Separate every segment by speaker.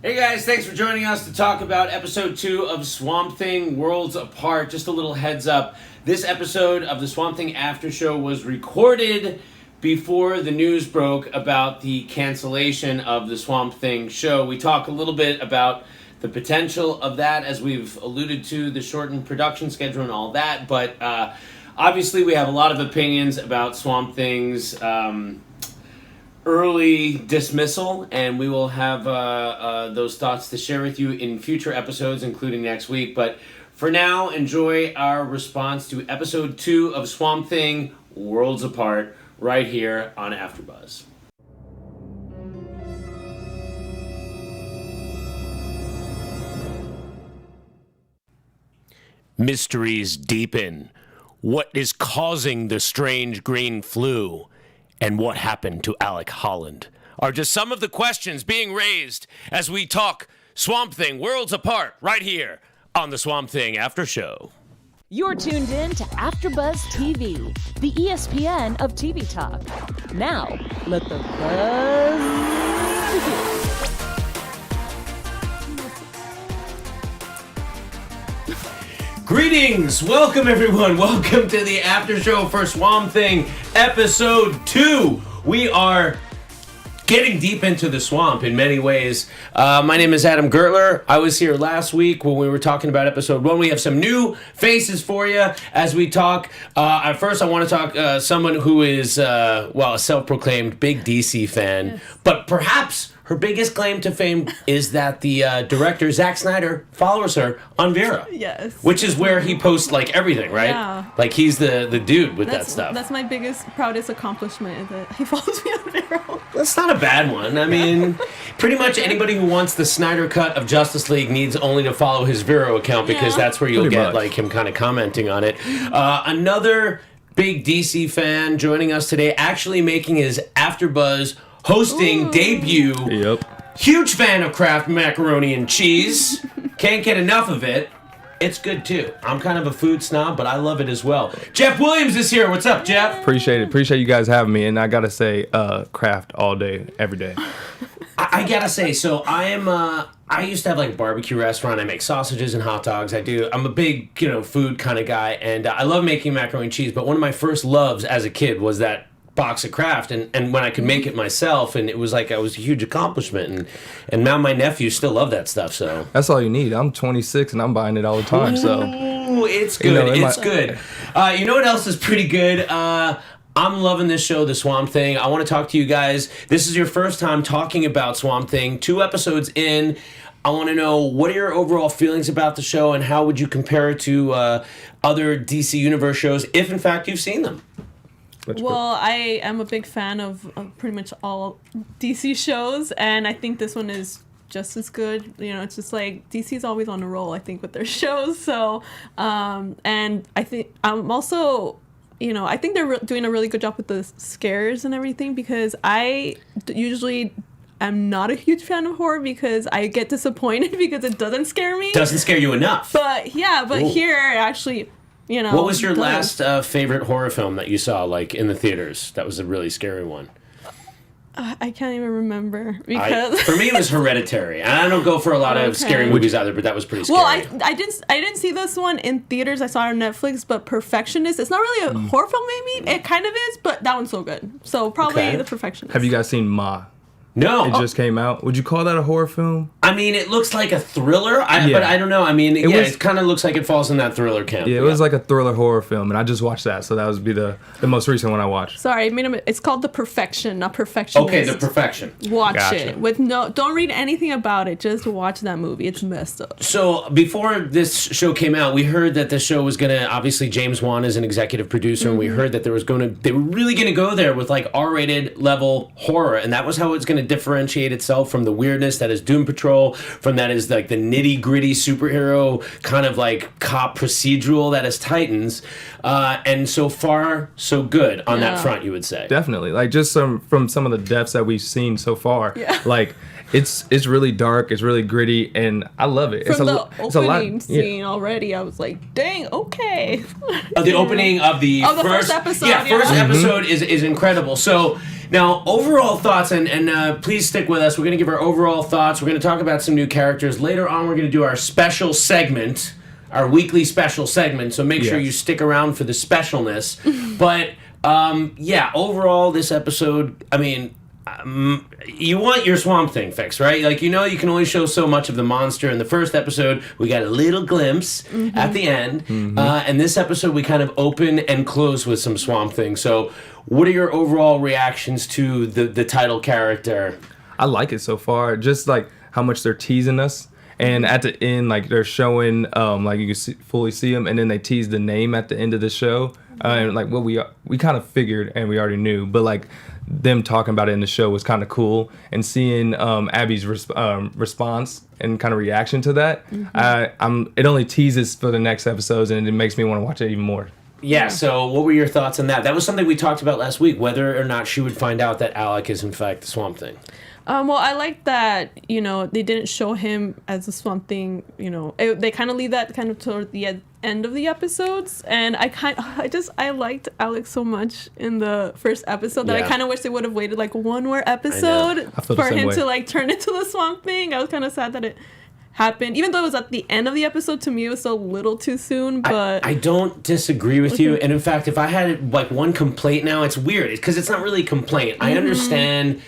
Speaker 1: Hey guys, thanks for joining us to talk about episode 2 of Swamp Thing Worlds Apart. Just a little heads up, this episode of the Swamp Thing After Show was recorded before the news broke about the cancellation of the Swamp Thing show. We talk a little bit about the potential of that, as we've alluded to, the shortened production schedule and all that, but obviously we have a lot of opinions about Swamp Thing's early dismissal, and we will have those thoughts to share with you in future episodes, including next week. But for now, enjoy our response to episode 2 of Swamp Thing Worlds Apart right here on AfterBuzz. Mysteries deepen. What is causing the strange green flu? And what happened to Alec Holland are just some of the questions being raised as we talk Swamp Thing Worlds Apart right here on the Swamp Thing After Show.
Speaker 2: You're tuned in to AfterBuzz TV, the ESPN of TV talk. Now, let the buzz begin.
Speaker 1: Greetings! Welcome everyone! Welcome to the After Show for Swamp Thing Episode 2. We are getting deep into the swamp in many ways. My name is Adam Gertler. I was here last week when we were talking about Episode 1. We have some new faces for you as we talk. First, I want to talk someone who is, a self-proclaimed big DC fan, yes. But perhaps her biggest claim to fame is that the director, Zack Snyder, follows her on Vero.
Speaker 3: Yes.
Speaker 1: Which is where he posts, like, everything, right?
Speaker 3: Yeah.
Speaker 1: Like, he's the dude with that stuff.
Speaker 3: That's my biggest, proudest accomplishment, is that he follows me on Vero.
Speaker 1: That's not a bad one. I mean, pretty much anybody who wants the Snyder cut of Justice League needs only to follow his Vero account, because that's where you'll get, like, him kind of commenting on it. Another big DC fan joining us today, actually making his AfterBuzz hosting debut.
Speaker 4: Yep.
Speaker 1: Huge fan of Kraft macaroni and cheese. Can't get enough of it. It's good too. I'm kind of a food snob, but I love it as well. Jeff Williams is here. What's up, Jeff?
Speaker 4: Appreciate it. Appreciate you guys having me. And I gotta say, Kraft all day, every day.
Speaker 1: I gotta say, so I used to have like a barbecue restaurant. I make sausages and hot dogs. I'm a big, food kind of guy, and I love making macaroni and cheese. But one of my first loves as a kid was that box of Kraft, and when I could make it myself, and it was like a huge accomplishment, and now my nephews still love that stuff. So
Speaker 4: that's all you need. I'm 26 and I'm buying it all the time. So
Speaker 1: it's good. It's good. You know what else is pretty good? I'm loving this show, The Swamp Thing. I want to talk to you guys. This is your first time talking about Swamp Thing. 2 episodes in. I want to know, what are your overall feelings about the show, and how would you compare it to other DC Universe shows, if in fact you've seen them?
Speaker 3: Well, I am a big fan of pretty much all DC shows, and I think this one is just as good. It's just like DC's always on a roll, I think, with their shows. So, and I think I'm also, I think they're doing a really good job with the scares and everything, because I usually am not a huge fan of horror because I get disappointed because it doesn't scare me.
Speaker 1: Doesn't scare you enough.
Speaker 3: But yeah, here actually.
Speaker 1: What was your last favorite horror film that you saw, like, in the theaters? That was a really scary one.
Speaker 3: I can't even remember, because
Speaker 1: for me it was Hereditary. And I don't go for a lot of scary movies either, but that was pretty scary.
Speaker 3: Well, I didn't see this one in theaters. I saw it on Netflix, but Perfectionist. It's not really a horror film, maybe. It kind of is, but that one's so good. So probably The Perfectionist.
Speaker 4: Have you guys seen Ma?
Speaker 1: No.
Speaker 4: It just came out. Would you call that a horror film?
Speaker 1: I mean, it looks like a thriller, but I don't know. I mean, it kind of looks like it falls in that thriller camp.
Speaker 4: Yeah, it was like a thriller horror film, and I just watched that, so that would be the most recent one I watched.
Speaker 3: Sorry, it's called The Perfection, not Perfectionist.
Speaker 1: Okay, The Perfection.
Speaker 3: Watch it. Don't read anything about it. Just watch that movie. It's messed up.
Speaker 1: So before this show came out, we heard that the show was gonna, obviously James Wan is an executive producer, and we heard that they were really gonna go there with like R-rated level horror, and that was how it's gonna differentiate itself from the weirdness that is Doom Patrol, from that is like the nitty gritty superhero kind of like cop procedural that is Titans, and so far so good on that front, you would say.
Speaker 4: Definitely, like just from some of the depths that we've seen so far, like it's really dark, it's really gritty, and I love it.
Speaker 3: From the opening scene already, I was like, dang, okay.
Speaker 1: The opening of the
Speaker 3: first episode.
Speaker 1: First episode is incredible. So Now, overall thoughts, and please stick with us. We're going to give our overall thoughts. We're going to talk about some new characters. Later on, we're going to do our special segment, our weekly special segment, so make sure you stick around for the specialness. But, yeah, overall, this episode, I mean... you want your Swamp Thing fix, right? Like, you can only show so much of the monster. In the first episode, we got a little glimpse at the end. And this episode, we kind of open and close with some Swamp Thing. So, what are your overall reactions to the title character?
Speaker 4: I like it so far. Just like how much they're teasing us. And at the end, like they're showing, like you can fully see them, and then they tease the name at the end of the show. And like what we kind of figured and we already knew, but like them talking about it in the show was kind of cool, and seeing Abby's response and kind of reaction to that. It only teases for the next episodes, and it makes me want to watch it even more.
Speaker 1: Yeah, so what were your thoughts on that? That was something we talked about last week, whether or not she would find out that Alec is in fact the Swamp Thing.
Speaker 3: Well, I like that, they didn't show him as a Swamp Thing, they kind of leave that kind of toward the end of the episodes, and I liked Alex so much in the first episode that I kind of wish they would have waited like one more episode for him to like turn into the Swamp Thing. I was kind of sad that it happened, even though it was at the end of the episode. To me, it was a little too soon, but
Speaker 1: I don't disagree with you. And in fact, if I had like one complaint now, it's weird because it's not really a complaint. I understand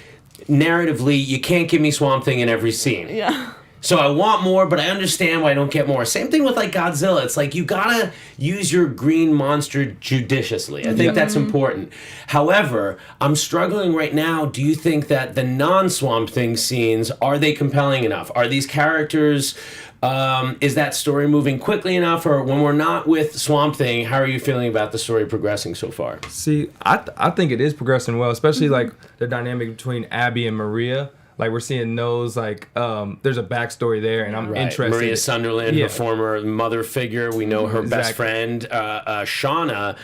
Speaker 1: narratively you can't give me Swamp Thing in every scene.
Speaker 3: Yeah.
Speaker 1: So I want more, but I understand why I don't get more. Same thing with like Godzilla. It's like you gotta use your green monster judiciously. I think that's important. However, I'm struggling right now. Do you think that the non-Swamp Thing scenes, are they compelling enough? Are these characters, is that story moving quickly enough? Or when we're not with Swamp Thing, how are you feeling about the story progressing so far?
Speaker 4: See, I think it is progressing well, especially like the dynamic between Abby and Maria. Like, we're seeing those, like, there's a backstory there, and I'm interested.
Speaker 1: Maria Sunderland, her former mother figure. We know her best friend, Shauna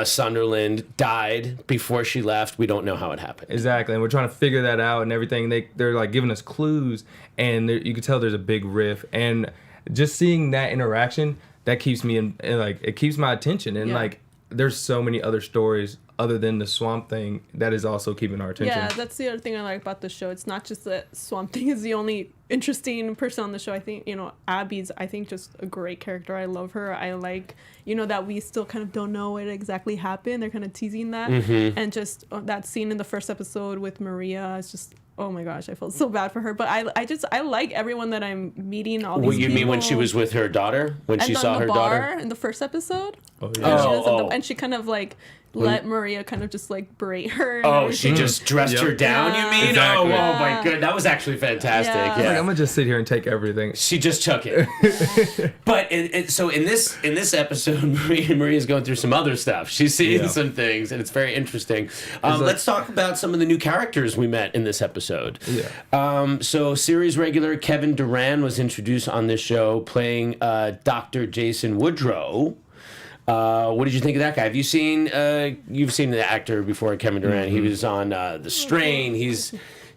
Speaker 1: Sunderland, died before she left. We don't know how it happened.
Speaker 4: Exactly, and we're trying to figure that out and everything. They're like, giving us clues, and you can tell there's a big riff. And just seeing that interaction, that keeps me in, like, it keeps my attention. And, like, there's so many other stories other than the Swamp Thing that is also keeping our attention.
Speaker 3: Yeah, that's the other thing I like about the show. It's not just that Swamp Thing is the only interesting person on the show. I think, Abby's, just a great character. I love her. I like, that we still kind of don't know what exactly happened. They're kind of teasing that. And just that scene in the first episode with Maria, it's just, oh my gosh, I felt so bad for her. But I like everyone that I'm meeting, all these people.
Speaker 1: You mean when she was with her daughter? When she saw her daughter?
Speaker 3: In the first episode?
Speaker 4: Oh, yeah.
Speaker 3: And she kind of like let Maria kind of just like berate her.
Speaker 1: Oh, she just dressed her down, you mean?
Speaker 4: Exactly.
Speaker 1: Oh my god, that was actually fantastic. Yeah.
Speaker 4: Like, I'm gonna just sit here and take everything.
Speaker 1: She just took it. But so in this episode, Maria's going through some other stuff. She's seeing some things, and it's very interesting. Let's talk about some of the new characters we met in this episode.
Speaker 4: Yeah.
Speaker 1: So series regular Keven Undergaro was introduced on this show, playing Dr. Jason Woodrow. What did you think of that guy? Have you seen? You've seen the actor before, Keven Undergaro. He was on The Strain. He's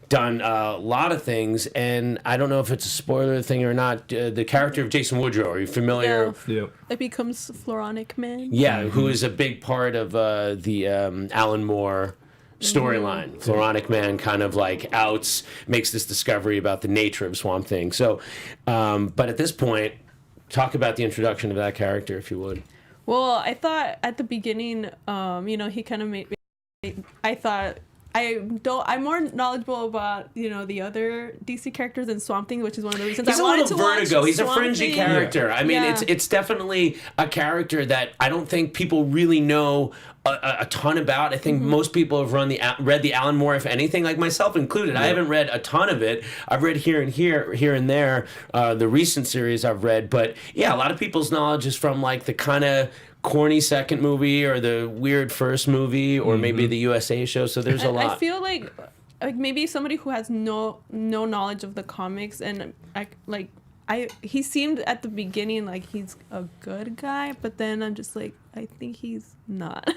Speaker 1: done a lot of things, and I don't know if it's a spoiler thing or not. The character of Jason Woodrow, are you familiar?
Speaker 4: Yeah.
Speaker 3: It becomes Floronic Man.
Speaker 1: Yeah, who is a big part of the Alan Moore storyline. Floronic Man kind of like makes this discovery about the nature of Swamp Thing. So, but at this point, talk about the introduction of that character, if you would.
Speaker 3: Well, I thought at the beginning, he kind of made me. I thought I'm more knowledgeable about the other DC characters than Swamp Thing, which is one of the reasons I wanted to watch
Speaker 1: Vertigo. He's a
Speaker 3: Swamp
Speaker 1: fringy
Speaker 3: Thing.
Speaker 1: character. I mean, it's definitely a character that I don't think people really know a ton about. I think most people have read the Alan Moore, if anything, like myself included. Yeah. I haven't read a ton of it. I've read here and there. The recent series I've read, but yeah, a lot of people's knowledge is from like the kind of corny second movie or the weird first movie or maybe the USA show. So there's a lot.
Speaker 3: I feel like maybe somebody who has no knowledge of the comics, and he seemed at the beginning like he's a good guy, but then I'm just like, I think he's not.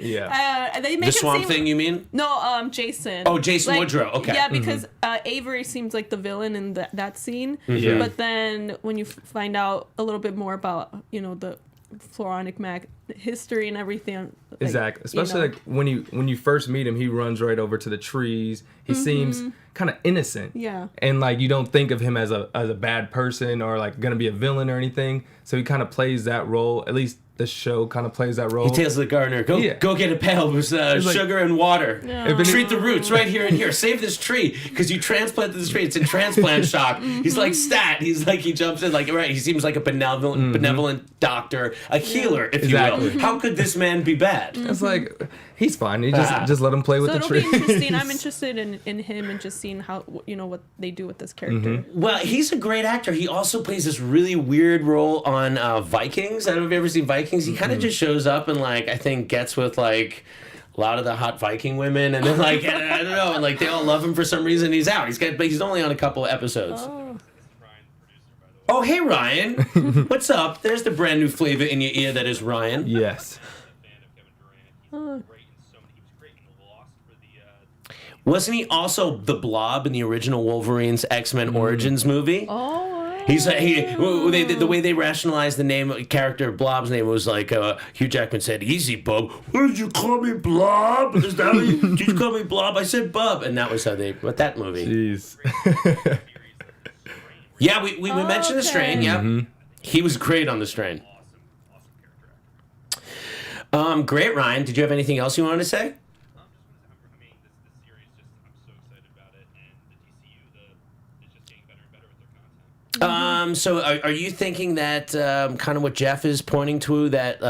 Speaker 3: They make
Speaker 1: the Swamp Thing, you mean?
Speaker 3: No, Jason.
Speaker 1: Oh, Jason Woodrow. Okay.
Speaker 3: Yeah, because Avery seems like the villain in that scene.
Speaker 4: Yeah.
Speaker 3: But then when you find out a little bit more about the Floronic Mac history and everything. Like,
Speaker 4: Exactly. Especially like when you first meet him, he runs right over to the trees. He seems kind of innocent.
Speaker 3: Yeah.
Speaker 4: And like you don't think of him as a bad person or like gonna be a villain or anything. So he kind of plays that role. At least the show kind of plays that role.
Speaker 1: He tells the gardener, go get a pail with sugar and water.
Speaker 3: Yeah.
Speaker 1: Treat the roots right here and here. Save this tree because you transplanted this tree. It's in transplant shock. He's like stat. He's like he jumps in like right. He seems like a benevolent doctor, a healer, if you will. How could this man be bad?
Speaker 4: It's like he's fine. He just let him play with the
Speaker 3: it'll
Speaker 4: tree.
Speaker 3: be interesting. I'm interested in him and just seeing how what they do with this character.
Speaker 1: Well, he's a great actor. He also plays this really weird role on Vikings. I don't know if you've ever seen Vikings. He kind of just shows up and like I think gets with like a lot of the hot Viking women, and then like I don't know, and like they all love him for some reason. He's out. But he's only on a couple of episodes. Oh, hey Ryan, what's up? There's the brand new flavor in your ear that is Ryan.
Speaker 4: Yes.
Speaker 1: Wasn't he also the Blob in the original Wolverine's X-Men Origins movie?
Speaker 3: Oh.
Speaker 1: He's the way they rationalized the name character Blob's name was like Hugh Jackman said, "Easy, Bub. What did you call me, Blob? Is that what did you call me Blob? I said Bub," and that was how they. What that movie?
Speaker 4: Jeez.
Speaker 1: Yeah, we mentioned the Strain. Yeah, he was great on the Strain. Great, Ryan. Did you have anything else you wanted to say? So are you thinking that kind of what Jeff is pointing to, that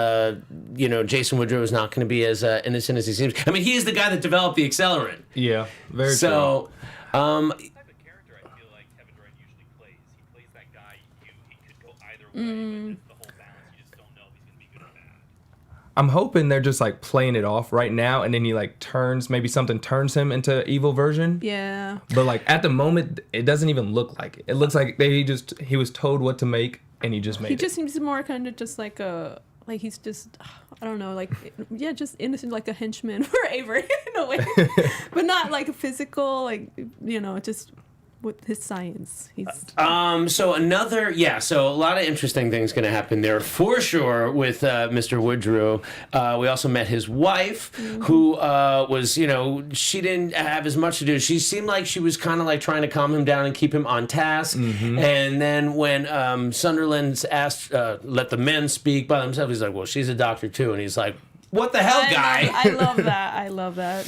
Speaker 1: Jason Woodrow is not going to be as innocent as he seems? I mean, he is the guy that developed the accelerant.
Speaker 4: Yeah, very
Speaker 1: so,
Speaker 4: true.
Speaker 5: The type of character I feel like Kevin Durant usually plays. He plays that guy he could go either way, but it's the whole balance. You just don't know if he's going to be good or bad.
Speaker 4: I'm hoping they're just like playing it off right now, and then he like maybe something turns him into evil version.
Speaker 3: Yeah.
Speaker 4: But like at the moment, it doesn't even look like it. It looks like he was told what to make, and he just made it.
Speaker 3: He just seems more kind of just like he's just, I don't know, like, yeah, just innocent, like a henchman for Avery in a way, but not like a physical, like, just with his science.
Speaker 1: So a lot of interesting things going to happen there for sure with Mr. Woodrow. We also met his wife, who was, she didn't have as much to do. She seemed like she was kind of like trying to calm him down and keep him on task. And then when Sunderland's asked, let the men speak by themselves, he's like, well, she's a doctor too. And he's like, what the hell, guy?
Speaker 3: I love that.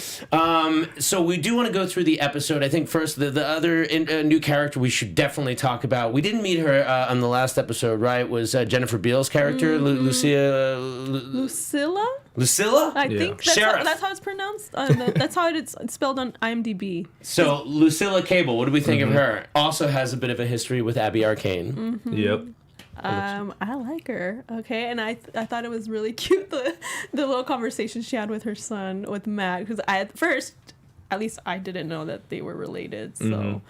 Speaker 1: So we do want to go through the episode. I think first the other new character we should definitely talk about. We didn't meet her on the last episode, right? Was Jennifer Beals' character, Lucia? Lucilla?
Speaker 3: I think that's how it's pronounced. That's how it's spelled on IMDb.
Speaker 1: So Lucilla Cable, what do we think of her? Also has a bit of a history with Abby Arcane.
Speaker 4: Yep.
Speaker 3: I like her. Okay, and I thought it was really cute the little conversation she had with her son, with Matt, because at first, at least I didn't know that they were related. So,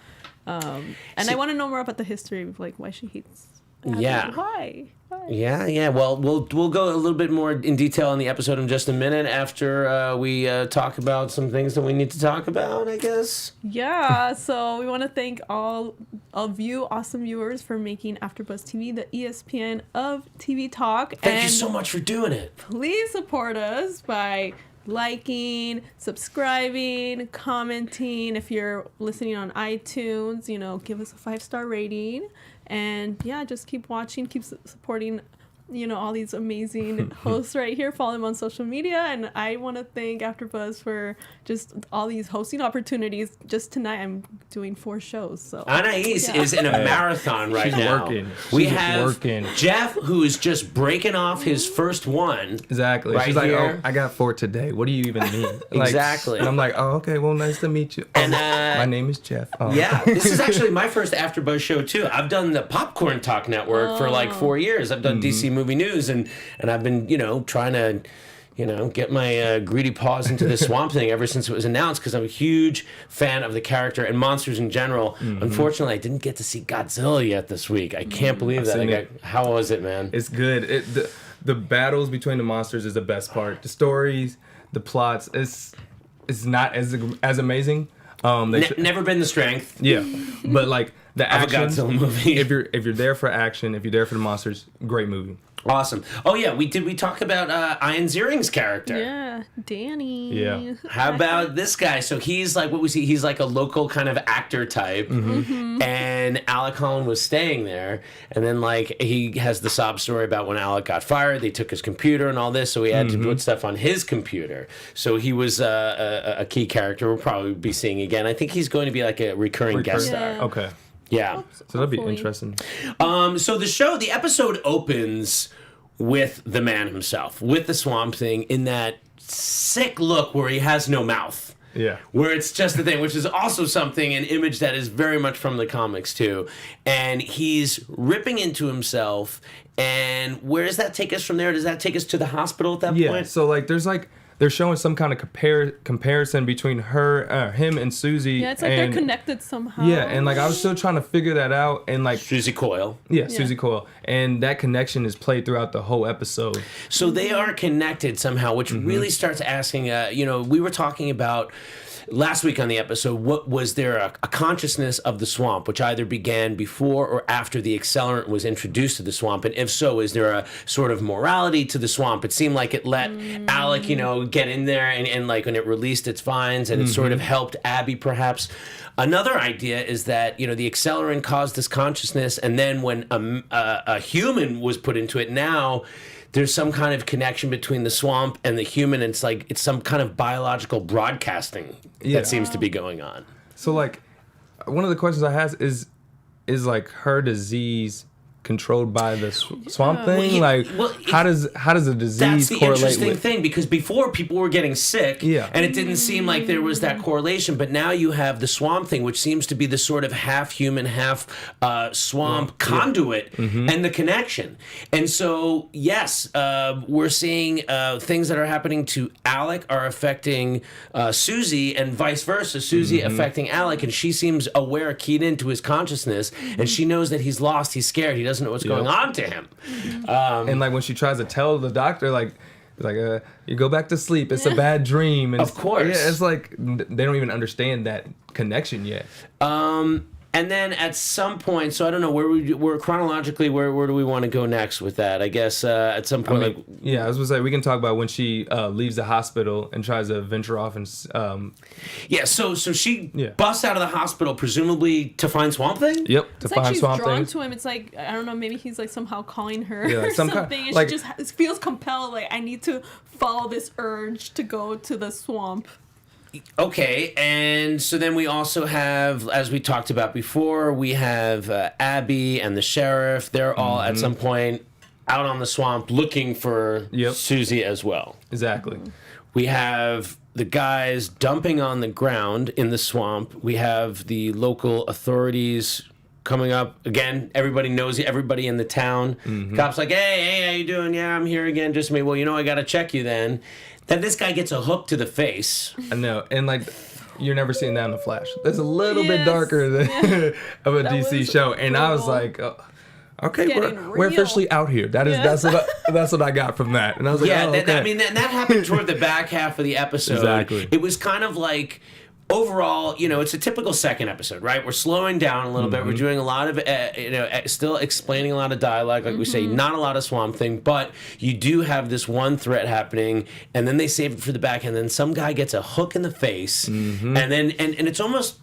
Speaker 3: and I want to know more about the history of like why she hates Abby.
Speaker 1: Yeah.
Speaker 3: Why?
Speaker 1: Yeah. Well, we'll go a little bit more in detail in the episode in just a minute after we talk about some things that we need to talk about, I guess.
Speaker 3: Yeah. So we want to thank all of you awesome viewers for making AfterBuzz TV the ESPN of TV talk.
Speaker 1: Thank you so much for doing it.
Speaker 3: Please support us by liking, subscribing, commenting. If you're listening on iTunes, give us a 5-star rating. And yeah, just keep watching, keep supporting, all these amazing hosts right here. Follow them on social media. And I want to thank AfterBuzz for just all these hosting opportunities. Just tonight, I'm doing 4 shows. So
Speaker 1: Anais is in a marathon right now. We have Jeff, who is just breaking off his first one.
Speaker 4: Exactly.
Speaker 1: Right
Speaker 4: She's like,
Speaker 1: here.
Speaker 4: I got 4 today. What do you even mean?
Speaker 1: Exactly.
Speaker 4: And I'm like, oh, okay, well, nice to meet you.
Speaker 1: And
Speaker 4: my name is Jeff. Oh.
Speaker 1: Yeah, this is actually my first AfterBuzz show too. I've done the Popcorn Talk Network for like 4 years. I've done DC Movie News, and I've been trying to get my greedy paws into this Swamp Thing ever since it was announced, because I'm a huge fan of the character and monsters in general. Unfortunately, I didn't get to see Godzilla yet this week. I can't believe that. How was it, man?
Speaker 4: It's good. The battles between the monsters is the best part. The stories, the plots, it's not as amazing.
Speaker 1: Never been the strength.
Speaker 4: Yeah, but like The
Speaker 1: of a
Speaker 4: action,
Speaker 1: Godzilla movie.
Speaker 4: if you're there for action, if you're there for the monsters, great movie.
Speaker 1: Awesome. Oh yeah, we talk about Ian Ziering's character.
Speaker 3: Yeah, Danny.
Speaker 4: Yeah.
Speaker 1: How about this guy? So he's like, what was he? He's like a local kind of actor type. And Alec Holland was staying there. And then like he has the sob story about when Alec got fired, they took his computer and all this, so he had to put stuff on his computer. So he was a key character we'll probably be seeing again. I think he's going to be like a recurring guest star.
Speaker 3: Yeah.
Speaker 4: Okay.
Speaker 1: Yeah.
Speaker 4: So that'd be
Speaker 3: Hopefully.
Speaker 4: interesting.
Speaker 1: So the episode opens with the man himself, with the Swamp Thing in that sick look where he has no mouth.
Speaker 4: Yeah.
Speaker 1: Where it's just the thing, which is also something, an image that is very much from the comics too. And he's ripping into himself. And where does that take us from there? Does that take us to the hospital at that
Speaker 4: Yeah.
Speaker 1: point?
Speaker 4: So like they're showing some kind of comparison between him and Susie.
Speaker 3: Yeah, it's like they're connected somehow.
Speaker 4: Yeah, and like I was still trying to figure that out, and like
Speaker 1: Susie Coyle.
Speaker 4: yeah, Susie Coyle, and that connection is played throughout the whole episode.
Speaker 1: So they are connected somehow, which really starts asking, we were talking about last week on the episode, what was there a consciousness of the swamp, which either began before or after the accelerant was introduced to the swamp? And if so, is there a sort of morality to the swamp? It seemed like it let Alec, get in there and like when it released its vines and it sort of helped Abby perhaps. Another idea is that, the accelerant caused this consciousness, and then when a human was put into it, now there's some kind of connection between the swamp and the human. And it's like it's some kind of biological broadcasting that seems to be going on.
Speaker 4: So like, one of the questions I have is like her disease controlled by the swamp thing? How does the disease
Speaker 1: That's the
Speaker 4: correlate
Speaker 1: interesting
Speaker 4: with?
Speaker 1: thing, because before people were getting sick, and it didn't seem like there was that correlation. But now you have the swamp thing, which seems to be the sort of half human, half swamp conduit, and the connection. And so, yes, we're seeing things that are happening to Alec are affecting Susie, and vice versa. Susie affecting Alec, and she seems aware, keyed into his consciousness, and she knows that he's lost, he's scared, he doesn't know what's going on to him.
Speaker 4: And like when she tries to tell the doctor, you go back to sleep, it's a bad dream. And
Speaker 1: Of course.
Speaker 4: Yeah, it's like they don't even understand that connection yet.
Speaker 1: And then at some point, so I don't know where chronologically, where do we want to go next with that? I guess at some point,
Speaker 4: I was gonna say we can talk about when she leaves the hospital and tries to venture off and.
Speaker 1: So she busts out of the hospital, presumably to find Swamp Thing.
Speaker 4: Yep, to
Speaker 3: It's
Speaker 4: find
Speaker 3: like she's
Speaker 4: Swamp
Speaker 3: drawn
Speaker 4: Thing.
Speaker 3: to him. It's like, I don't know, maybe he's like somehow calling her
Speaker 4: Yeah, like
Speaker 3: or
Speaker 4: some
Speaker 3: something.
Speaker 4: kind-
Speaker 3: And
Speaker 4: like-
Speaker 3: she just feels compelled, like, I need to follow this urge to go to the swamp.
Speaker 1: Okay, and so then we also have, as we talked about before, we have Abby and the sheriff. They're all at some point out on the swamp looking for Susie as well.
Speaker 4: Exactly.
Speaker 1: We have the guys dumping on the ground in the swamp. We have the local authorities coming up. Again, everybody knows everybody in the town. Cops like, hey, how you doing? Yeah, I'm here again. Just me. Well, I got to check you then. Then this guy gets a hook to the face.
Speaker 4: I know, and like you're never seeing that in the Flash. That's a little bit darker than of a DC show, and I was like, okay, we're officially out here. That's what I got from that, and I was like, okay.
Speaker 1: that happened toward the back half of the episode.
Speaker 4: Exactly.
Speaker 1: It was kind of like, overall, it's a typical second episode, right? We're slowing down a little bit. We're doing a lot of, still explaining a lot of dialogue, like we say, not a lot of Swamp Thing, but you do have this one threat happening, and then they save it for the back, and then some guy gets a hook in the face, and then and it's almost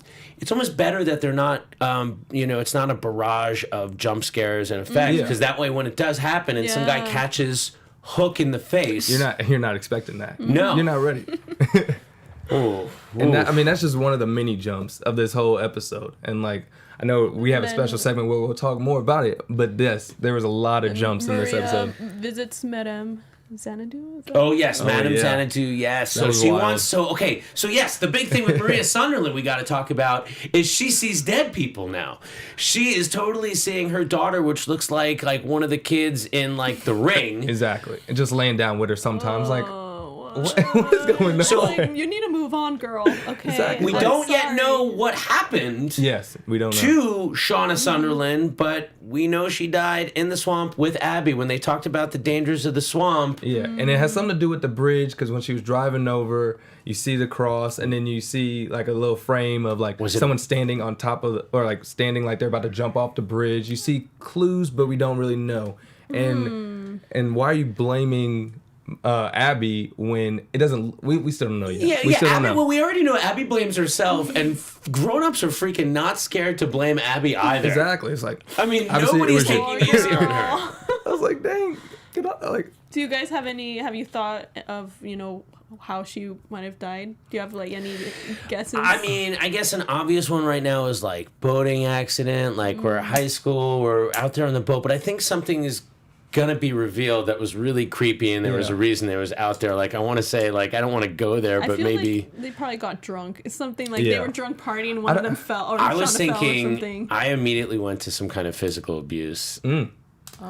Speaker 1: better that they're not, it's not a barrage of jump scares and effects, because that way when it does happen and some guy catches hook in the face,
Speaker 4: you're not expecting that.
Speaker 1: No,
Speaker 4: you're not ready.
Speaker 1: Ooh.
Speaker 4: And that's just one of the mini jumps of this whole episode. And like, I know we have a special segment where we'll talk more about it, but there was a lot of jumps in this episode.
Speaker 3: Visits Madame Xanadu.
Speaker 1: Oh yes, Madame Xanadu. Yes. So she wants. So yes, the big thing with Maria Sunderland we got to talk about is she sees dead people now. She is totally seeing her daughter, which looks like one of the kids in like The Ring.
Speaker 4: Exactly, and just laying down with her sometimes, like. What is going on?
Speaker 1: So-
Speaker 3: Like, you need to move on, girl. Okay.
Speaker 4: Exactly.
Speaker 1: We
Speaker 3: I'm
Speaker 1: don't yet
Speaker 3: sorry.
Speaker 1: know what happened
Speaker 4: Yes, we don't know.
Speaker 1: to Shauna Sunderland, but we know she died in the swamp with Abby when they talked about the dangers of the swamp.
Speaker 4: Yeah, and it has something to do with the bridge because when she was driving over, you see the cross, and then you see like a little frame of like
Speaker 1: Was it-
Speaker 4: someone standing on top of, or like standing like they're about to jump off the bridge. You see clues, but we don't really know. And why are you blaming Abby when it doesn't? We still don't know yet. We still don't
Speaker 1: Abby,
Speaker 4: know.
Speaker 1: well, we already know Abby blames herself, and grown-ups are freaking not scared to blame Abby either.
Speaker 4: Exactly. It's like
Speaker 1: I mean,
Speaker 4: Obviously, it
Speaker 1: nobody's
Speaker 4: was
Speaker 1: taking it easy on her.
Speaker 4: I was like, dang, get up, like.
Speaker 3: Do you guys have you thought of, how she might have died? Do you have like any guesses?
Speaker 1: I mean, I guess an obvious one right now is like boating accident, like we're at high school, we're out there on the boat, but I think something is gonna be revealed that was really creepy, and there was a reason they was out there. Like I want to say, like I don't want to go there,
Speaker 3: I
Speaker 1: but
Speaker 3: feel
Speaker 1: maybe
Speaker 3: like they probably got drunk. It's something like
Speaker 4: Yeah.
Speaker 3: they were drunk partying and one of them fell, or
Speaker 1: I was
Speaker 3: Shauna fell or
Speaker 1: thinking.
Speaker 3: something.
Speaker 1: I immediately went to some kind of physical abuse.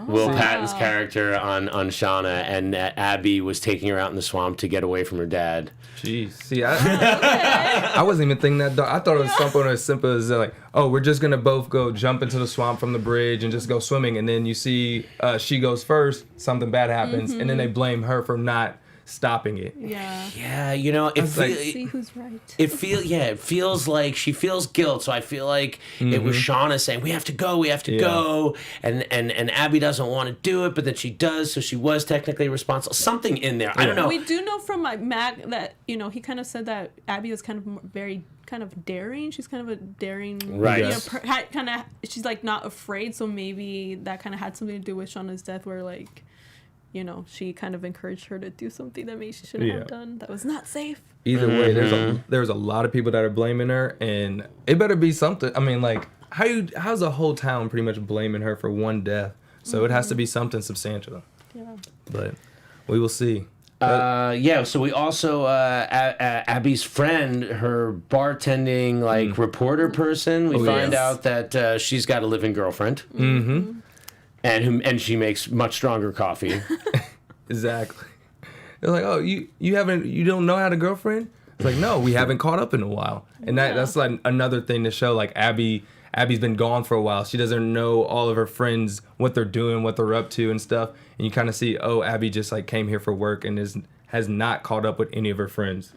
Speaker 1: Will Patton's character on Shauna, and that Abby was taking her out in the swamp to get away from her dad.
Speaker 4: Jeez. See, I wasn't even thinking that dark. I thought it was something as simple as like, oh, we're just gonna both go jump into the swamp from the bridge and just go swimming, and then you see she goes first, something bad happens, and then they blame her for not stopping it.
Speaker 3: Yeah.
Speaker 1: Yeah, it
Speaker 4: was like-
Speaker 3: See who's right.
Speaker 1: It feels like she feels guilt. So I feel like it was Shauna saying, we have to go, go. And Abby doesn't want to do it, but then she does. So she was technically responsible. Something in there. I don't know.
Speaker 3: We do know from Mac that, he kind of said that Abby was kind of very kind of daring. She's kind of a daring,
Speaker 1: Right.
Speaker 4: Yes.
Speaker 3: she's like not afraid. So maybe that kind of had something to do with Shauna's death where like, she kind of encouraged her to do something that maybe she shouldn't have done. That was not safe.
Speaker 4: Either way, there's a lot of people that are blaming her, and it better be something. I mean, like how's the whole town pretty much blaming her for one death? So it has to be something substantial.
Speaker 3: Yeah.
Speaker 4: But we will see.
Speaker 1: So we also Abby's friend, her bartending reporter person. We find out that she's got a living girlfriend.
Speaker 4: Mm-hmm.
Speaker 1: And she makes much stronger coffee.
Speaker 4: Exactly. They're like, oh, you don't know how to girlfriend? It's like, no, we haven't caught up in a while. And that's like another thing to show, like Abby's been gone for a while. She doesn't know all of her friends, what they're doing, what they're up to and stuff. And you kind of see, oh, Abby just like came here for work and has not caught up with any of her friends.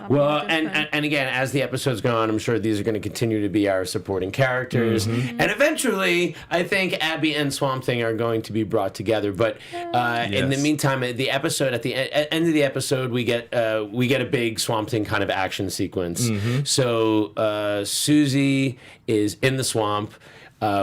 Speaker 1: Well, and again, as the episodes go on, I'm sure these are going to continue to be our supporting characters. And eventually, I think Abby and Swamp Thing are going to be brought together. But in the meantime, the episode at the end of the episode, we get a big Swamp Thing kind of action sequence. So Susie is in the swamp.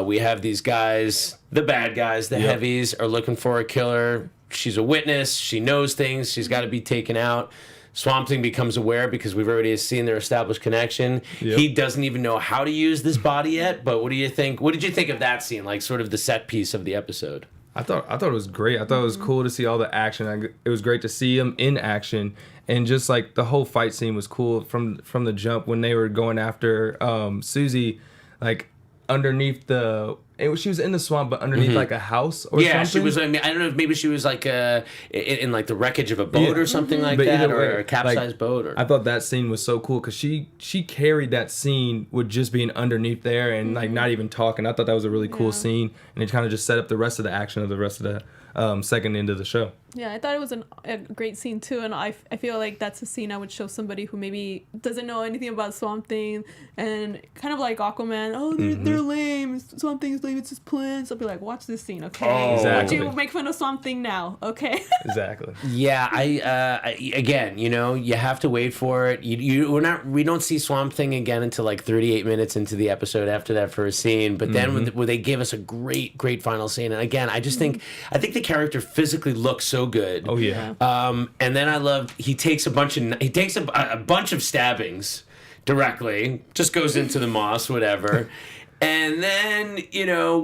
Speaker 1: We have these guys, the bad guys, the heavies, are looking for a killer. She's a witness. She knows things. She's got to be taken out. Swamp Thing becomes aware because we've already seen their established connection.
Speaker 4: Yep.
Speaker 1: He doesn't even know how to use this body yet. But what do you think? What did you think of that scene? Like sort of the set piece of the episode.
Speaker 4: I thought it was great. I thought it was cool to see all the action. It was great to see him in action, and just like the whole fight scene was cool from the jump when they were going after Susie, like underneath she was in the swamp, but underneath like a house or something.
Speaker 1: Yeah, she was. I mean, I don't know if maybe she was like in like the wreckage of a boat or something like
Speaker 4: But
Speaker 1: that,
Speaker 4: either way,
Speaker 1: or a capsized boat. Or
Speaker 4: I thought that scene was so cool because she carried that scene with just being underneath there and like not even talking. I thought that was a really cool scene, and it kind of just set up the rest of the action of the rest of the second end of the show.
Speaker 3: Yeah, I thought it was a great scene too, and I feel like that's a scene I would show somebody who maybe doesn't know anything about Swamp Thing, and kind of like Aquaman. Oh, they're lame. Swamp Thing is lame. It's his plan. So I'll be like, watch this scene, okay?
Speaker 1: Oh,
Speaker 4: exactly.
Speaker 3: Would you make fun of Swamp Thing now, okay?
Speaker 4: Exactly.
Speaker 1: Yeah, I again, you have to wait for it. We don't see Swamp Thing again until like 38 minutes into the episode after that first scene. But then when they give us a great final scene, and again, I think the character physically looks so good.
Speaker 4: Oh yeah.
Speaker 1: And then I love he takes a bunch of stabbings directly, just goes into the moss, whatever. And then,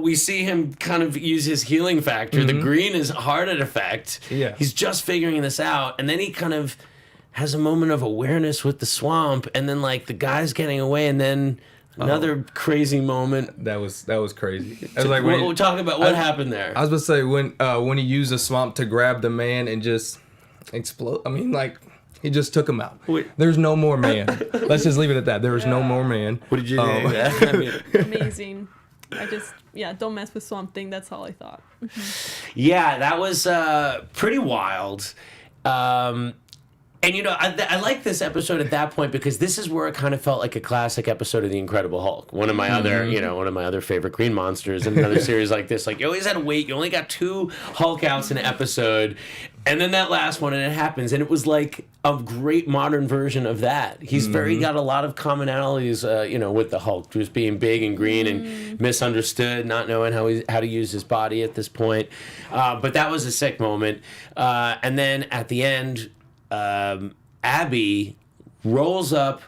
Speaker 1: we see him kind of use his healing factor. The green is hard at effect.
Speaker 4: Yeah.
Speaker 1: He's just figuring this out. And then he kind of has a moment of awareness with the swamp. And then, like, the guy's getting away. And then another crazy moment.
Speaker 4: That was crazy. I was like,
Speaker 1: We'll talk about what happened there.
Speaker 4: I was about to say when he used the swamp to grab the man and just explode. I mean, like, he just took him out.
Speaker 1: Wait.
Speaker 4: There's no more man. Let's just leave it at that. There was no more man.
Speaker 1: What did you think? I mean,
Speaker 3: Amazing. Don't mess with Swamp Thing. That's all I thought.
Speaker 1: yeah, that was pretty wild. And I like this episode at that point because this is where it kind of felt like a classic episode of The Incredible Hulk. One of my other favorite green monsters in another series like this. Like, you always had to wait. You only got 2 Hulk outs in an episode, and then that last one, and it happens. And it was like a great modern version of that. He's got a lot of commonalities, with the Hulk, just being big and green and misunderstood, not knowing how to use his body at this point. But that was a sick moment. And then at the end, Abby rolls up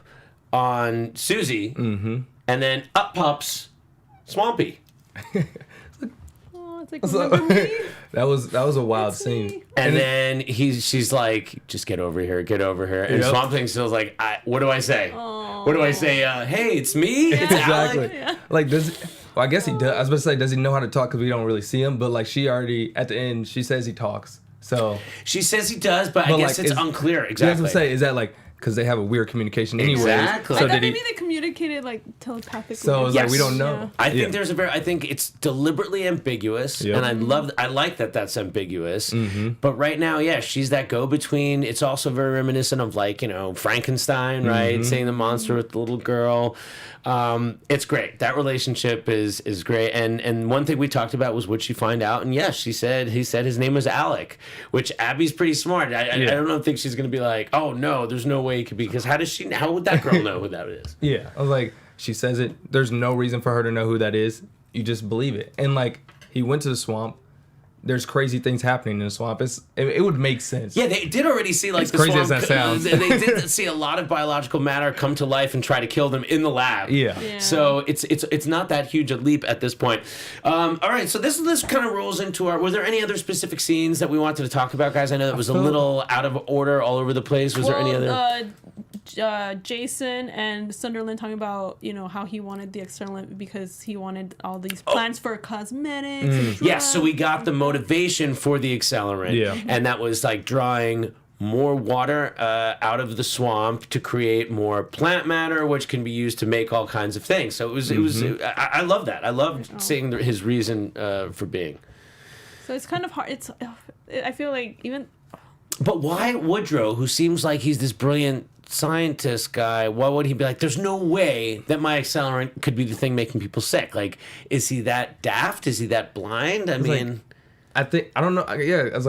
Speaker 1: on Susie, and then up pops Swampy.
Speaker 3: Oh, it's like, remember me?
Speaker 4: That was a wild
Speaker 3: It's
Speaker 4: scene.
Speaker 3: me.
Speaker 1: And then she's like, just get over here. And
Speaker 4: Yep.
Speaker 1: Swamp Thing's still like, what do I say? What do I say? Hey, it's me? It's
Speaker 4: Exactly.
Speaker 1: Alec?
Speaker 4: Like, I guess he does. I was about to say, does he know how to talk? Because we don't really see him. But like, she already at the end, she says he talks. So
Speaker 1: She says he does, but I guess it's unclear
Speaker 4: I was
Speaker 1: exactly.
Speaker 4: gonna say, is that like because they have a weird communication anyway?
Speaker 1: Exactly.
Speaker 3: I
Speaker 1: So
Speaker 3: thought
Speaker 4: did
Speaker 3: maybe
Speaker 4: he?
Speaker 3: they communicated like telepathically.
Speaker 4: So it's like we don't know.
Speaker 1: I think I think it's deliberately ambiguous,
Speaker 4: Yep.
Speaker 1: and I like that that's ambiguous. But right now, yeah, she's that go-between. It's also very reminiscent of like Frankenstein, right? Seeing the monster with the little girl. It's great. That relationship is great. And one thing we talked about was what she find out, and yes, he said his name was Alec, which Abby's pretty smart. I don't think she's gonna be like, oh no, there's no way it could be, because how would that girl know who that is?
Speaker 4: Yeah, I was like, she says it. There's no reason for her to know who that is. You just believe it. And like, he went to the swamp. There's crazy things happening in the swamp. It would make sense.
Speaker 1: Yeah, they did already see like
Speaker 4: As
Speaker 1: the
Speaker 4: crazy
Speaker 1: swamp.
Speaker 4: as that sounds.
Speaker 1: They did see a lot of biological matter come to life and try to kill them in the lab.
Speaker 4: Yeah.
Speaker 1: So it's not that huge a leap at this point. All right, so this kind of rolls into our. Were there any other specific scenes that we wanted to talk about, guys? I know that was a little out of order, all over the place. Was there any other?
Speaker 3: Jason and Sunderland talking about how he wanted the accelerant because he wanted all these plans for cosmetics. And
Speaker 1: Yes, so
Speaker 3: drugs.
Speaker 1: we got the motivation for the accelerant,
Speaker 4: Yeah.
Speaker 1: and that was like drawing more water out of the swamp to create more plant matter, which can be used to make all kinds of things. So it was. I love that. I loved seeing his reason for being.
Speaker 3: So it's kind of hard. I feel like even.
Speaker 1: But why Woodrow, who seems like he's this brilliant scientist guy, why would he be like, there's no way that my accelerant could be the thing making people sick? Like, is he that daft? Is he that blind? I mean...
Speaker 4: I don't know. Yeah, as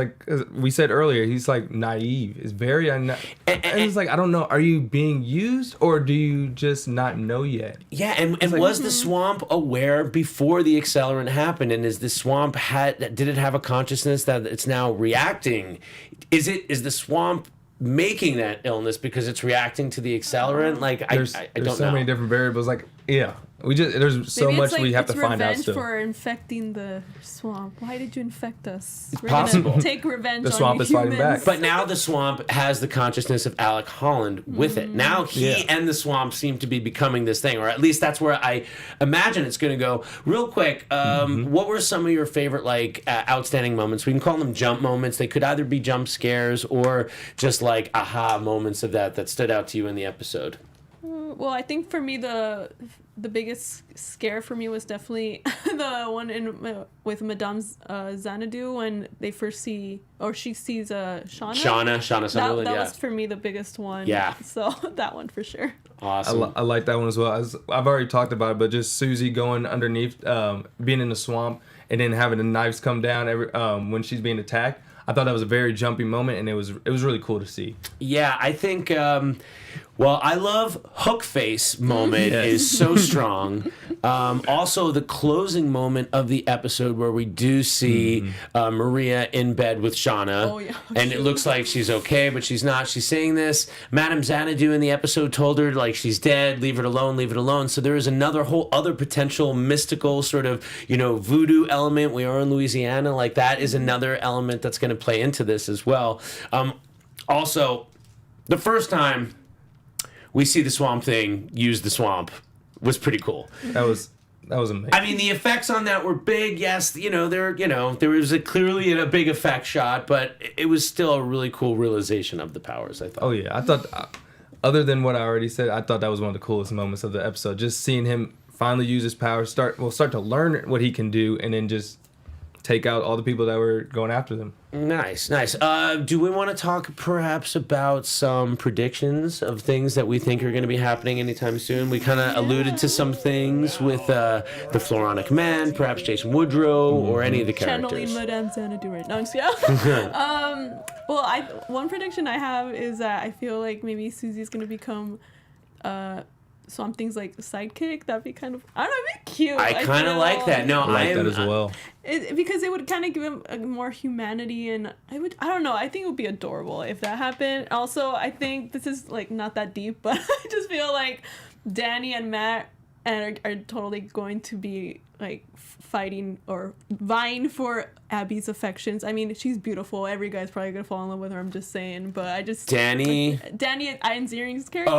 Speaker 4: we said earlier, he's like naive. It's very and it's like, I don't know. Are you being used or do you just not know yet?
Speaker 1: Yeah, and was the swamp aware before the accelerant happened? And is the swamp did it have a consciousness that it's now reacting? Is the swamp making that illness because it's reacting to the accelerant? Like, I don't know.
Speaker 4: There's so many different variables. Like, yeah, there's so
Speaker 3: Maybe
Speaker 4: much
Speaker 3: it's like
Speaker 4: we have to find out
Speaker 3: revenge
Speaker 4: still.
Speaker 3: for infecting the swamp. Why did you infect us? We're
Speaker 1: possible.
Speaker 3: gonna take revenge
Speaker 4: The
Speaker 3: on
Speaker 4: swamp
Speaker 3: you
Speaker 4: is fighting
Speaker 3: humans.
Speaker 4: back.
Speaker 1: But now the swamp has the consciousness of Alec Holland with it. Now he and the swamp seem to be becoming this thing, or at least that's where I imagine it's going to go. Real quick, what were some of your favorite outstanding moments? We can call them jump moments. They could either be jump scares or just like aha moments of that stood out to you in the episode.
Speaker 3: Well, I think for me the biggest scare for me was definitely the one with Madame Xanadu when they first see, or she sees Shauna.
Speaker 1: Shauna Sunderland,
Speaker 3: that
Speaker 1: yeah.
Speaker 3: was for me the biggest one.
Speaker 1: Yeah.
Speaker 3: So that one for sure.
Speaker 1: Awesome.
Speaker 4: I like that one as well. I've already talked about it, but just Susie going underneath, being in the swamp, and then having the knives come down when she's being attacked. I thought that was a very jumpy moment, and it was really cool to see.
Speaker 1: Yeah, I think. I love hook face moment is so strong. Also, the closing moment of the episode where we do see Maria in bed with Shauna.
Speaker 3: Oh, yeah.
Speaker 1: And it looks like she's okay, but she's not. She's saying this. Madame Xanadu in the episode told her like she's dead. Leave it alone. Leave it alone. So there is another whole other potential mystical sort of voodoo element. We are in Louisiana. Like that is another element that's going to play into this as well. Also, the first time we see the Swamp Thing use the swamp was pretty cool.
Speaker 4: That was amazing.
Speaker 1: I mean, the effects on that were big. Yes, there was clearly a big effect shot, but it was still a really cool realization of the powers, I thought.
Speaker 4: Oh yeah, I thought, other than what I already said, I thought that was one of the coolest moments of the episode. Just seeing him finally use his powers, start to learn what he can do, and then just take out all the people that were going after them.
Speaker 1: Nice. Do we want to talk perhaps about some predictions of things that we think are going to be happening anytime soon? We kind of alluded to some things with the Floronic Man, perhaps Jason Woodrow, or any of the characters.
Speaker 3: Channeling Madame Xanadu right now. Well, one prediction I have is that I feel like maybe Susie's going to become Swamp Thing's like sidekick. That'd be kind of, I don't know, it'd be cute.
Speaker 1: I kind of like that. No,
Speaker 4: I like that as well.
Speaker 3: Because it would kind of give him a more humanity, and I don't know, I think it would be adorable if that happened. Also, I think this is like not that deep, but I just feel like Danny and Matt are totally going to be like fighting or vying for Abby's affections. I mean, she's beautiful. Every guy's probably gonna fall in love with her. I'm just saying, but I just Danny and Ian Ziering's character.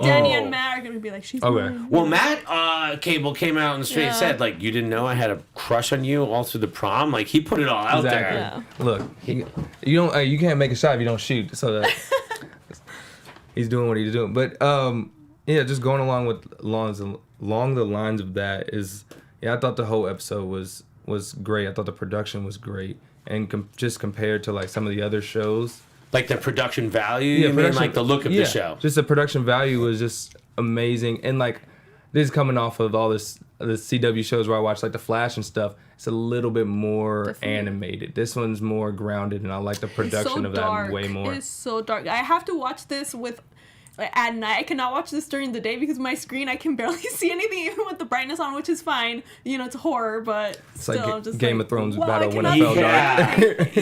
Speaker 3: Danny and Matt are gonna be like, she's mine.
Speaker 1: Well, Matt Cable came out and straight said, like, you didn't know I had a crush on you all through the prom. Like, he put it all out there.
Speaker 3: Yeah.
Speaker 4: Look, you can't make a shot if you don't shoot. So that he's doing what he's doing. But yeah, just going along the lines of that is. Yeah, I thought the whole episode was great. I thought the production was great, and just compared to like some of the other shows,
Speaker 1: like the production value. You mean like the look of the show?
Speaker 4: Just the production value was just amazing, and like this is coming off of all the CW shows where I watch like The Flash and stuff. It's a little bit more animated. This one's more grounded, and I like the production of that way more.
Speaker 3: It's so dark. I have to watch this at night. I cannot watch this during the day because my screen, I can barely see anything even with the brightness on, which is fine. It's horror, but
Speaker 4: it's
Speaker 3: still,
Speaker 4: like
Speaker 3: just
Speaker 4: Game
Speaker 3: like,
Speaker 4: of Thrones
Speaker 3: wow,
Speaker 4: battle when it fell dark.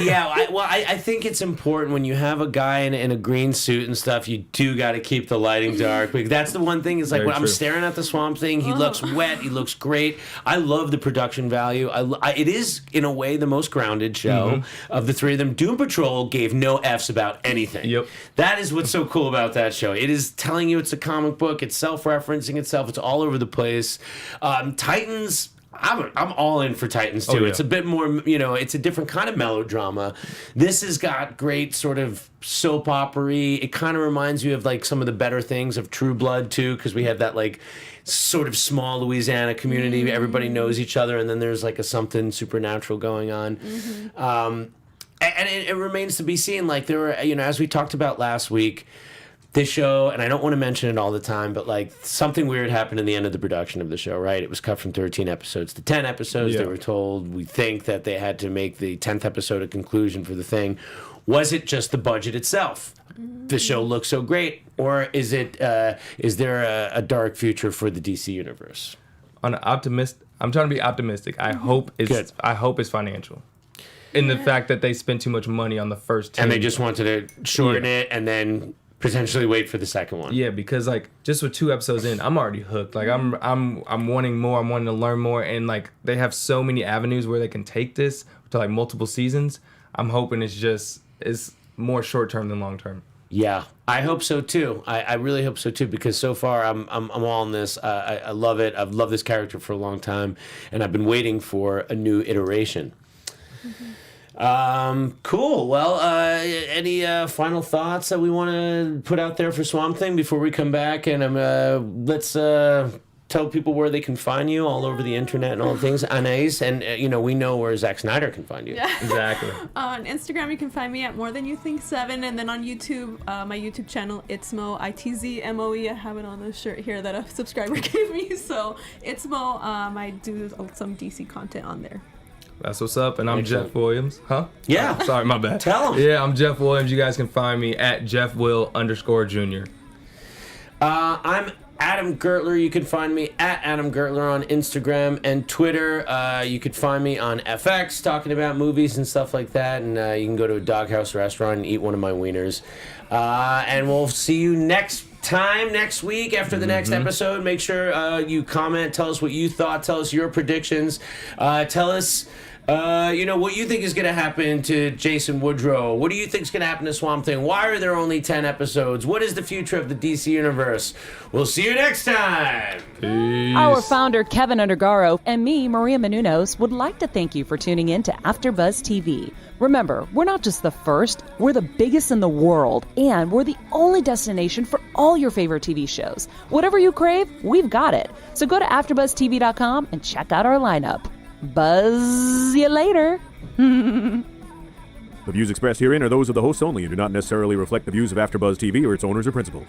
Speaker 1: I think it's important when you have a guy in a green suit and stuff, you do got to keep the lighting dark. Because that's the one thing is like, when I'm staring at the Swamp Thing, he looks wet, he looks great. I love the production value. It is, in a way, the most grounded show of the three of them. Doom Patrol gave no Fs about anything.
Speaker 4: Yep.
Speaker 1: That is what's so cool about that show. It is telling you it's a comic book. It's self-referencing itself. It's all over the place. Titans, I'm all in for Titans too. It's a bit more, it's a different kind of melodrama. This has got great sort of soap opera-y. It kind of reminds you of like some of the better things of True Blood too, because we have that like sort of small Louisiana community. Everybody knows each other, and then there's like a something supernatural going on. And it remains to be seen. Like there were, as we talked about last week, this show, and I don't want to mention it all the time, but like something weird happened in the end of the production of the show, right? It was cut from 13 episodes to 10 episodes. Yeah. They were told, we think that they had to make the 10th episode a conclusion for the thing. Was it just the budget itself? The show looks so great, or is there a dark future for the DC universe?
Speaker 4: I'm trying to be optimistic. I hope it's financial. In the fact that they spent too much money on the first 10.
Speaker 1: And they just wanted to shorten it and then potentially wait for the second one.
Speaker 4: Yeah, because like just with 2 episodes in, I'm already hooked. Like I'm wanting more. I'm wanting to learn more, and like they have so many avenues where they can take this to like multiple seasons. I'm hoping it's more short term than long term.
Speaker 1: Yeah, I hope so too. I really hope so too, because so far I'm all in this. I love it. I've loved this character for a long time, and I've been waiting for a new iteration. Cool. Well, any final thoughts that we want to put out there for Swamp Thing before we come back? And let's tell people where they can find you all over the internet and all the things. Anais, and we know where Zack Snyder can find you.
Speaker 3: Yeah.
Speaker 4: Exactly.
Speaker 3: On Instagram, you can find me at More Than You Think 7, and then on YouTube, my YouTube channel, Itzmo, ITZMOE. I have it on the shirt here that a subscriber gave me. So Itzmo, I do some DC content on there.
Speaker 4: That's what's up, and I'm Jeff Williams. Huh?
Speaker 1: Yeah.
Speaker 4: Oh, sorry, my bad.
Speaker 1: Tell him.
Speaker 4: Yeah, I'm Jeff Williams. You guys can find me at JeffWill_Jr.
Speaker 1: I'm Adam Gertler. You can find me at Adam Gertler on Instagram and Twitter. You could find me on FX talking about movies and stuff like that, and you can go to a Doghouse restaurant and eat one of my wieners. And we'll see you next week after the next episode. Make sure you comment, tell us what you thought, tell us your predictions, tell us What you think is going to happen to Jason Woodrow? What do you think is going to happen to Swamp Thing? Why are there only 10 episodes? What is the future of the DC Universe? We'll see you next time.
Speaker 4: Peace.
Speaker 2: Our founder, Keven Undergaro, and me, Maria Menounos, would like to thank you for tuning in to AfterBuzz TV. Remember, we're not just the first, we're the biggest in the world, and we're the only destination for all your favorite TV shows. Whatever you crave, we've got it. So go to AfterBuzzTV.com and check out our lineup. Buzz you later.
Speaker 6: The views expressed herein are those of the hosts only and do not necessarily reflect the views of AfterBuzz TV or its owners or principals.